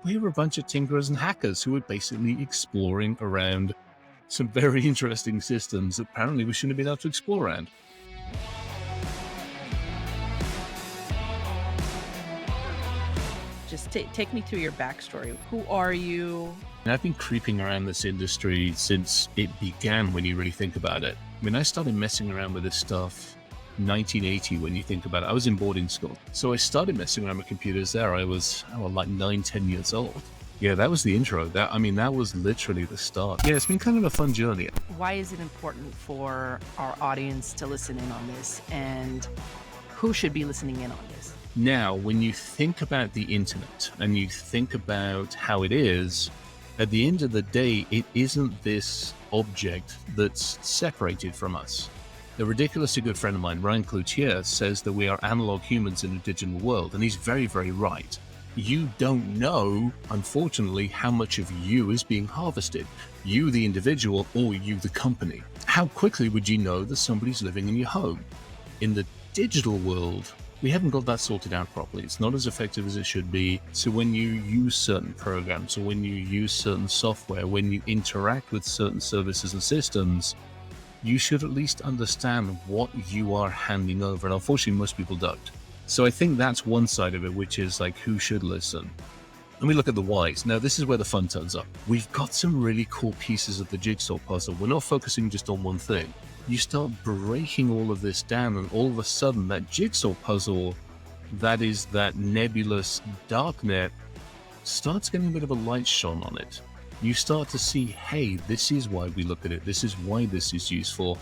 we were a bunch of tinkerers and hackers who were basically exploring around some very interesting systems that apparently we shouldn't have been able to explore around. Just take me through your backstory. Who are you? And I've been creeping around this industry since it began, when you really think about it. I mean, I started messing around with this stuff 1980, when you think about it. I was in boarding school. So I started messing around with computers there. I was like 9, 10 years old. Yeah, that was the intro. That was literally the start. Yeah, it's been kind of a fun journey. Why is it important for our audience to listen in on this? And who should be listening in on this? Now, when you think about the internet and you think about how it is, at the end of the day, it isn't this object that's separated from us. A ridiculously good friend of mine, Ryan Cloutier, says that we are analog humans in a digital world, and he's very, very right. You don't know, unfortunately, how much of you is being harvested. You, the individual, or you, the company. How quickly would you know that somebody's living in your home? In the digital world, we haven't got that sorted out properly. It's not as effective as it should be. So when you use certain programs, or when you use certain software, when you interact with certain services and systems, you should at least understand what you are handing over. And unfortunately, most people don't. So I think that's one side of it, which is like, who should listen? Let me look at the whys. Now, this is where the fun turns up. We've got some really cool pieces of the jigsaw puzzle. We're not focusing just on one thing. You start breaking all of this down, and all of a sudden that jigsaw puzzle, that is that nebulous darknet, starts getting a bit of a light shone on it. You start to see, hey, this is why we look at it. This is why this is useful.